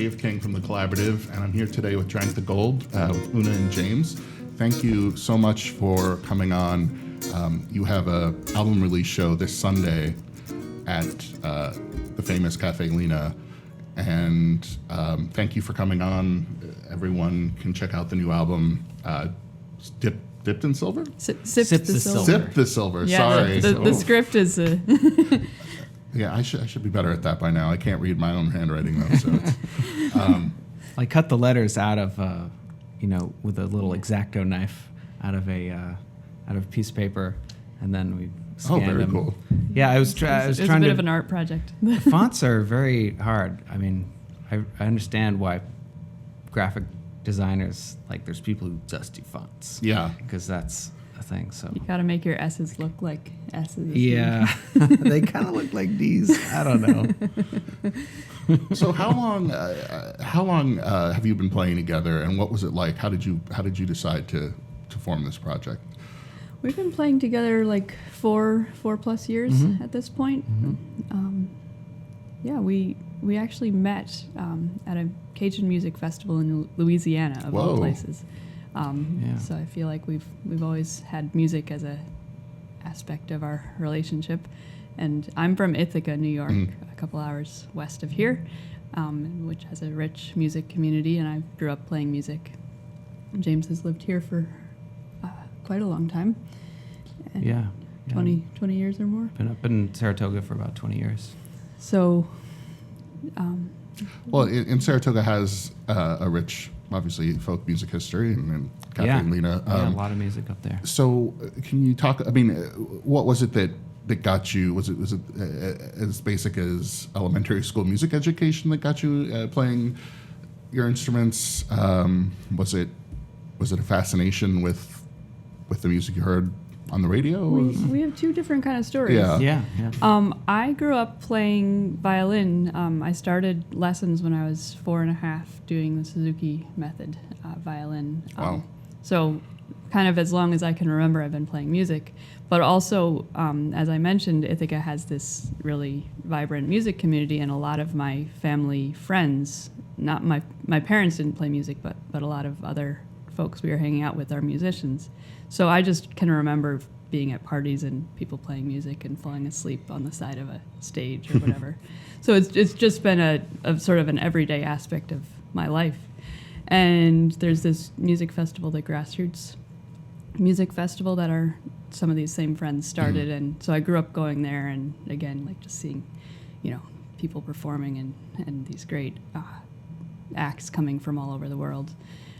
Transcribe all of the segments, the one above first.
Dave King from the Collaborative, and I'm here today with Drank the Gold with Una and James. Thank you so much for coming on. You have a album release show this Sunday at the famous Cafe Lena, and thank you for coming on. Everyone can check out the new album, Dipped in Silver? Sipped the Silver. Sipped the Silver, yeah, sorry. The script is... Yeah, I should be better at that by now. I can't read my own handwriting, though, so it's... I cut the letters out of, with a little X-Acto knife out of a piece of paper, and then we scanned them. Cool. Yeah, I was trying to... It was a bit of an art project. The fonts are very hard. I mean, I understand why graphic designers, there's people who just do fonts. Yeah. Because that's a thing, so... You gotta make your S's look like S's. Yeah. They kind of look like D's. I don't know. So how long have you been playing together, and what was it like? How did you decide to form this project? We've been playing together 4+ years at this point. Mm-hmm. Yeah, we actually met at a Cajun music festival in Louisiana, of all places. Yeah. So I feel like we've always had music as a aspect of our relationship. And I'm from Ithaca, New York, a couple hours west of here, which has a rich music community, and I grew up playing music. James has lived here for quite a long time. And Yeah. 20 years or more. Been up in Saratoga for about 20 years. So... Well, in Saratoga has a rich, obviously, folk music history, and Cafe Lena. A lot of music up there. So, can you talk? I mean, what was it that got you? Was it as basic as elementary school music education that got you playing your instruments? Was it a fascination with the music you heard on the radio? We have two different kind of stories. Yeah. I grew up playing violin. I started lessons when I was 4.5 doing the Suzuki method violin. Wow. So kind of as long as I can remember, I've been playing music. But also, as I mentioned, Ithaca has this really vibrant music community, and a lot of my family friends, not my parents didn't play music, but a lot of other folks we were hanging out with are musicians. So I just can remember being at parties and people playing music and falling asleep on the side of a stage or whatever. So it's just been a sort of an everyday aspect of my life. And there's this music festival, the Grassroots Music Festival, that some of these same friends started. And so I grew up going there, and again, just seeing, people performing and these great acts coming from all over the world.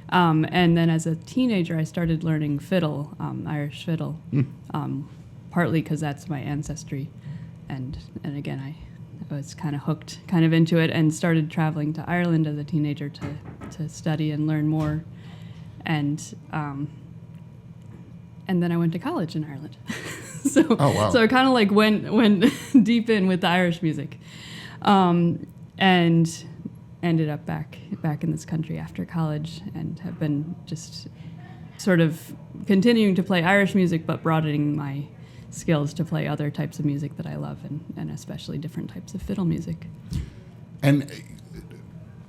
And then as a teenager, I started learning fiddle, Irish fiddle, partly because that's my ancestry. And again, I was kind of hooked kind of into it, and started traveling to Ireland as a teenager to study and learn more. And then I went to college in Ireland. So I kind of went deep in with the Irish music. And ended up back in this country after college, and have been just sort of continuing to play Irish music, but broadening my skills to play other types of music that I love, and especially different types of fiddle music. And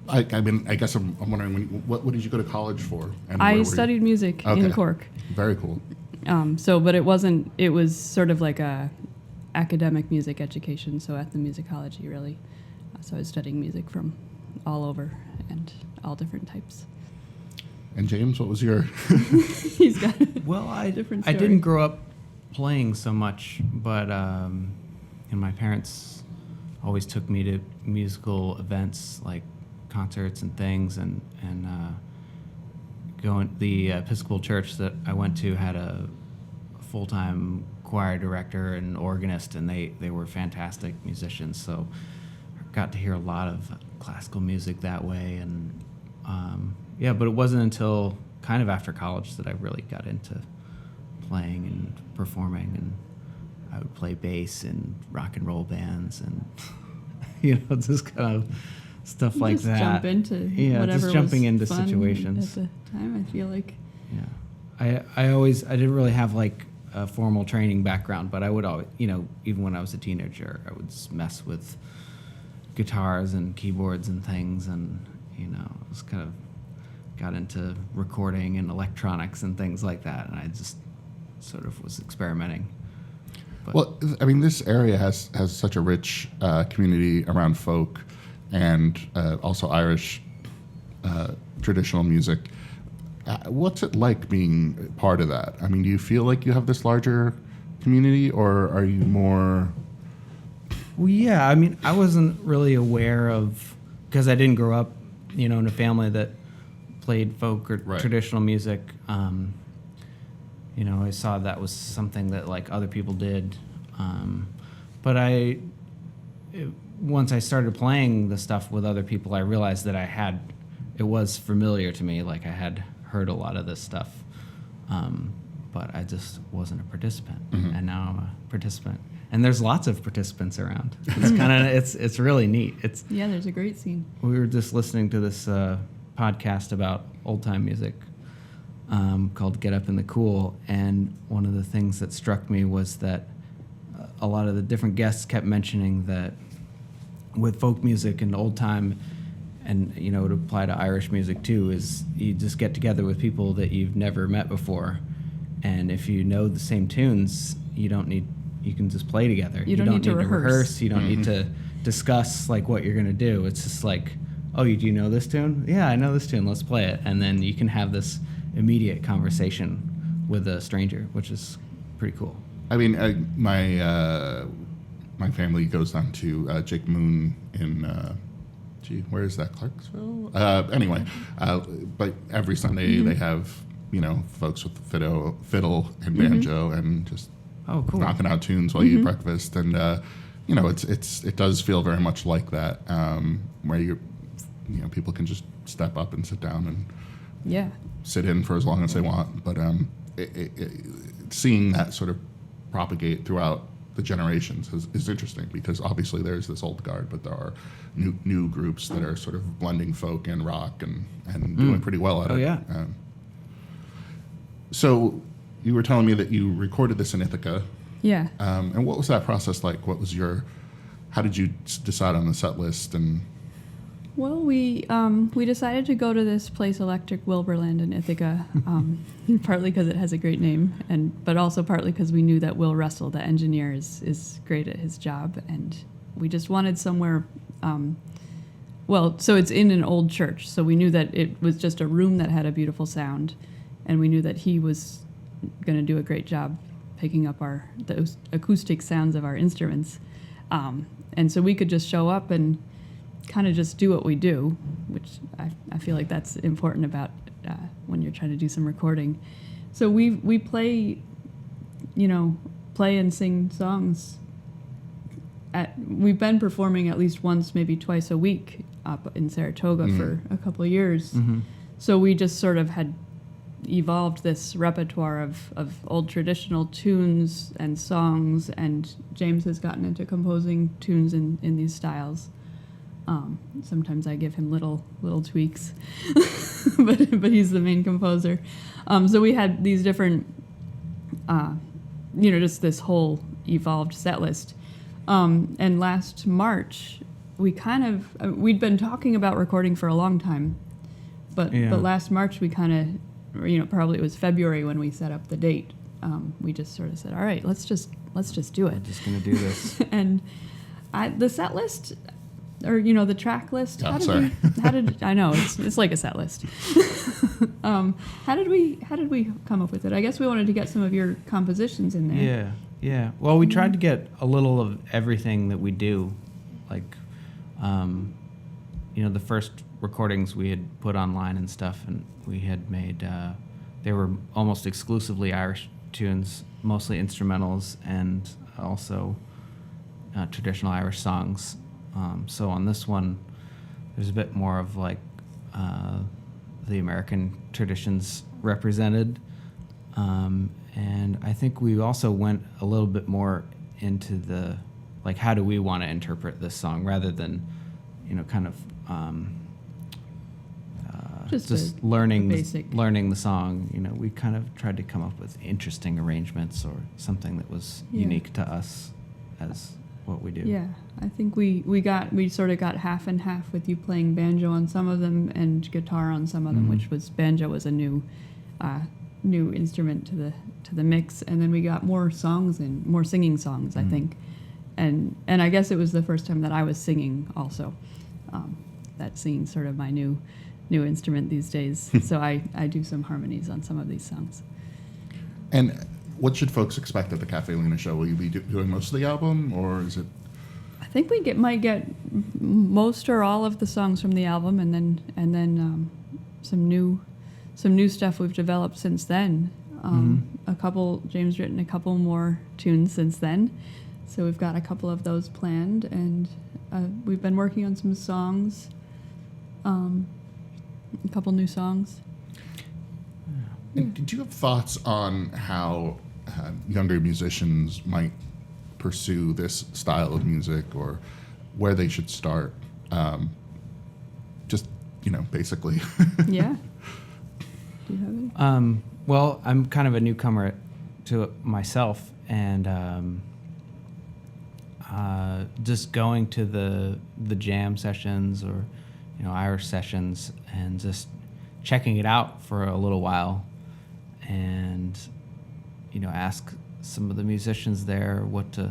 I guess I'm wondering, what did you go to college for? And I studied music in Cork. Very cool. But it was sort of like a academic music education, so ethnomusicology really. So I was studying music from all over and all different types. And James, what was your... He's got a different story. I didn't grow up playing so much, but and my parents always took me to musical events like concerts and things, and the Episcopal church that I went to had a full-time choir director and organist, and they were fantastic musicians, so I got to hear a lot of classical music that way. And but it wasn't until kind of after college that I really got into playing and performing, and I would play bass in rock and roll bands, and just kind of stuff like that. Jump into whatever just jumping was into fun situations. at the time, I feel like. Yeah, I didn't really have a formal training background, but I would always, even when I was a teenager, I would mess with guitars and keyboards and things, and I was kind of got into recording and electronics and things like that, and I just sort of was experimenting. But Well, I mean, this area has such a rich community around folk and also Irish traditional music. What's it like being part of that? I mean, do you feel like you have this larger community, or are you more? Well, yeah, I mean, I wasn't really aware of, because I didn't grow up, in a family that played folk or Right. traditional music. I saw that was something that like other people did. But once I started playing the stuff with other people, I realized that it was familiar to me. Like I had heard a lot of this stuff, but I just wasn't a participant. Mhm. And now I'm a participant. And there's lots of participants around. It's kind of it's really neat. Yeah, there's a great scene. We were just listening to this podcast about old time music called Get Up in the Cool, and one of the things that struck me was that a lot of the different guests kept mentioning that with folk music and old time, and it would apply to Irish music too, is you just get together with people that you've never met before, and if you know the same tunes, you can just play together. You don't need to rehearse. You don't need to discuss like what you're gonna do. It's just like, oh, do you know this tune? Yeah, I know this tune. Let's play it, and then you can have this immediate conversation with a stranger, which is pretty cool. I mean, my family goes down to Jake Moon in, where is that, Clarksville? Anyway, but every Sunday they have, folks with the fiddle and banjo and just Oh, cool. knocking out tunes while you eat breakfast. And, it does feel very much like that, where people can just step up and sit down and Yeah. sit in for as long as they want. But seeing that sort of propagate throughout the generations is interesting, because obviously there's this old guard, but there are new groups that are sort of blending folk and rock and doing pretty well at it. Oh, yeah. So you were telling me that you recorded this in Ithaca, Yeah. and what was that process like? How did you decide on the set list? And Well, we decided to go to this place, Electric Wilburland in Ithaca, partly because it has a great name, but also partly because we knew that Will Russell, the engineer, is great at his job, and we just wanted somewhere. So it's in an old church, so we knew that it was just a room that had a beautiful sound, and we knew that he was going to do a great job picking up the acoustic sounds of our instruments, and so we could just show up and kind of just do what we do, which I feel like that's important about when you're trying to do some recording. So we play and sing songs. We've been performing at least once, maybe twice a week up in Saratoga for a couple of years. Mm-hmm. So we just sort of had evolved this repertoire of old traditional tunes and songs, and James has gotten into composing tunes in these styles. Sometimes I give him little tweaks, but he's the main composer. So we had these different, just this whole evolved set list. And last March, we'd been talking about recording for a long time, but last March we kind of, probably it was February when we set up the date. We just sort of said, all right, let's just do it. I'm just gonna do this. And the set list, or the track list. Oh, how sorry. I know it's like a set list. How did we come up with it? I guess we wanted to get some of your compositions in there. Yeah. Well, we tried to get a little of everything that we do, like, the first recordings we had put online and stuff, and we had made. They were almost exclusively Irish tunes, mostly instrumentals, and also traditional Irish songs. So on this one, there's a bit more of like the American traditions represented, and I think we also went a little bit more into the like, how do we want to interpret this song rather than kind of just learning the song. We kind of tried to come up with interesting arrangements or something that was unique to us as what we do. Yeah, I think we sort of got half and half with you playing banjo on some of them and guitar on some of them, which was banjo was a new instrument to the mix, and then we got more singing songs, I think, and I guess it was the first time that I was singing also. That singing sort of my new instrument these days. So I do some harmonies on some of these songs. And what should folks expect at the Cafe Luna show? Will you be doing most of the album, or is it? I think we might get most or all of the songs from the album, and then some new stuff we've developed since then. James written a couple more tunes since then, so we've got a couple of those planned, and we've been working on some songs, a couple new songs. And did you have thoughts on how younger musicians might pursue this style of music, or where they should start? Just, basically. Yeah. Do you have any? Well, I'm kind of a newcomer to it myself, and just going to the jam sessions or Irish sessions and just checking it out for a little while, and ask some of the musicians there what to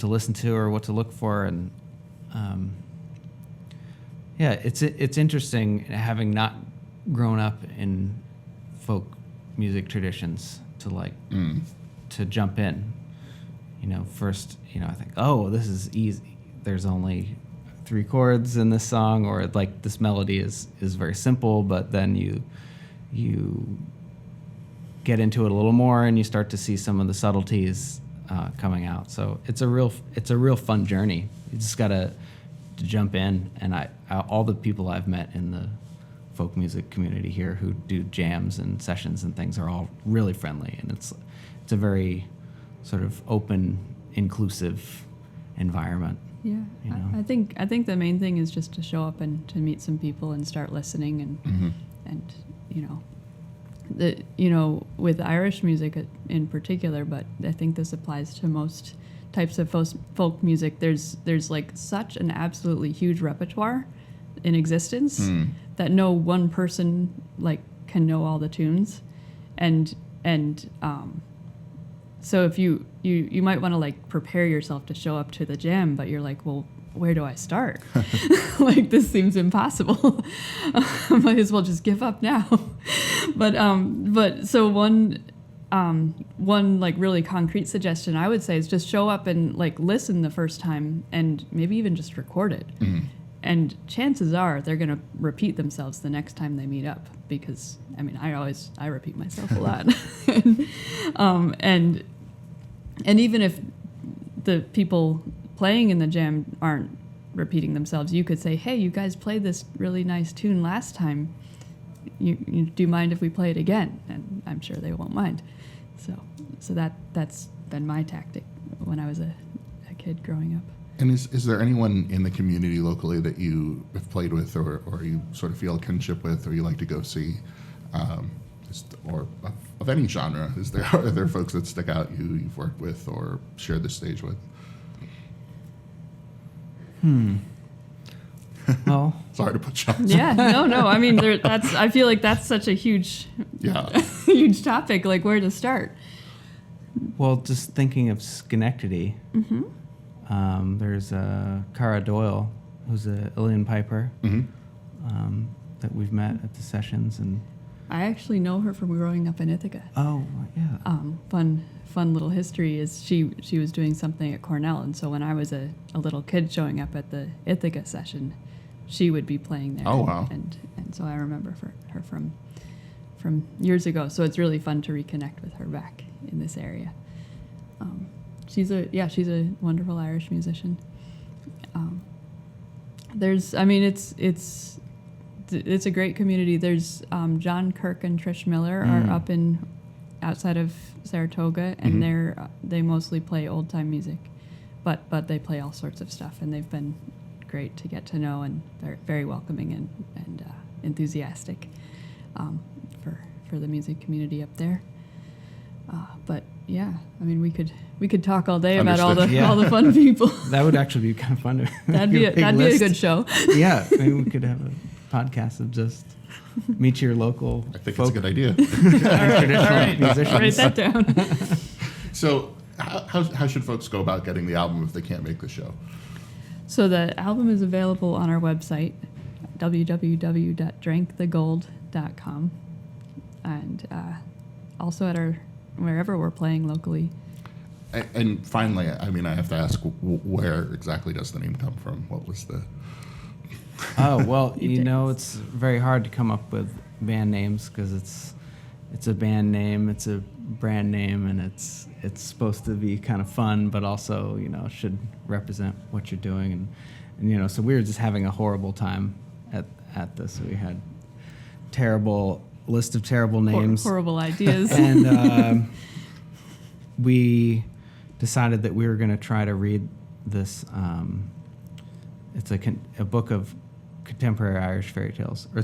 listen to or what to look for, and it's interesting having not grown up in folk music traditions to jump in. First, I think, oh, this is easy. There's only 3 chords in this song, or like this melody is very simple, but then you get into it a little more and you start to see some of the subtleties coming out. So it's a real fun journey. You just gotta jump in, and all the people I've met in the folk music community here who do jams and sessions and things are all really friendly, and it's a very sort of open, inclusive environment. Yeah, I think the main thing is just to show up and to meet some people and start listening, and with Irish music in particular, but I think this applies to most types of folk music. There's like such an absolutely huge repertoire in existence that no one person can know all the tunes, and so if you might want to prepare yourself to show up to the jam, but you're like, well, where do I start? This seems impossible. Might as well just give up now. But so one really concrete suggestion I would say is just show up and listen the first time, and maybe even just record it. And chances are they're going to repeat themselves the next time they meet up, because I repeat myself a lot. And even if the people playing in the jam aren't repeating themselves, you could say, hey, you guys played this really nice tune last time. You do you mind if we play it again? And I'm sure they won't mind. So that's been my tactic when I was a kid growing up. And is there anyone in the community locally that you have played with, or you sort of feel a kinship with, or you like to go see, or of any genre? Are there folks that stick out you've worked with or shared the stage with? Well, sorry to put you on. Yeah, no. I feel like that's such a huge, huge topic. Where to start? Well, just thinking of Schenectady. There's Cara Doyle, who's a Ilian piper, that we've met at the sessions, and I actually know her from growing up in Ithaca. Oh, yeah. Fun little history is she was doing something at Cornell, and so when I was a little kid showing up at the Ithaca session, she would be playing there. Oh, wow. And so I remember her from years ago. So it's really fun to reconnect with her back in this area. She's a wonderful Irish musician. It's a great community. There's John Kirk and Trish Miller are up outside of Saratoga, and they mostly play old time music, but they play all sorts of stuff, and they've been great to get to know, and they're very welcoming and enthusiastic for the music community up there. But yeah, I mean, we could talk all day about Understood. Yeah. all the fun people. That would actually be kind of fun. That'd be Big a list. good show. Yeah, maybe we could have a podcast of just meet your local I think folk it's a good idea. traditional All right, musicians. write that down. So, how should folks go about getting the album if they can't make the show? So the album is available on our website, www.drankthegold.com, and also at wherever we're playing locally. And finally, I mean, I have to ask, where exactly does the name come from? What was the... Oh, well, You did. it's very hard to come up with band names because it's a band name, it's a brand name, and it's supposed to be kind of fun, but also, should represent what you're doing. And so we were just having a horrible time at this. We had list of terrible names. Horrible ideas. And we decided that we were going to try to read this. It's a book of contemporary Irish fairy tales. Or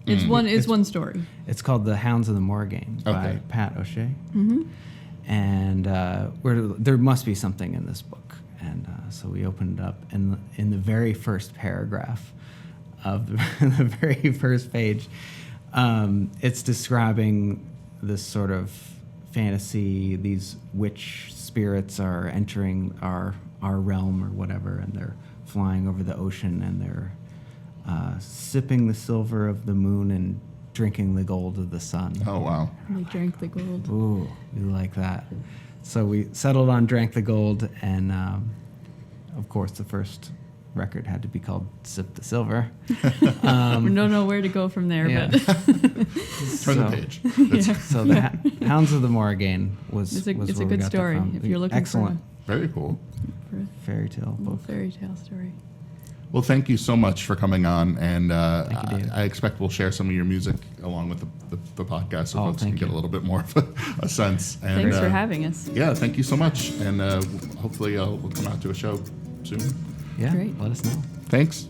It's one story. it's called The Hounds of the Morgaine by Okay. Pat O'Shea. Mm-hmm. And there must be something in this book. And so we opened it up, and in the very first paragraph of the very first page, it's describing this sort of fantasy. These witch spirits are entering our realm or whatever, and they're flying over the ocean, and they're sipping the silver of the moon and drinking the gold of the sun. Oh, wow. They drank the gold. Ooh, we like that. So we settled on Drank the Gold, and of course the first record had to be called Sip the Silver. We don't know where to go from there, Yeah. but Turn the page. That's So the Hounds of the Morgaine was it's a where we good got that story from. if you're looking Excellent very cool. for a fairy tale little book. fairy tale story. Well, thank you so much for coming on, and Thank you, David. I expect we'll share some of your music along with the podcast so Oh, folks can thank get you. a little bit more of a sense. And, Thanks for having us. Yeah, thank you so much, and hopefully we'll come out to a show soon. Yeah, Great. let us know. Thanks.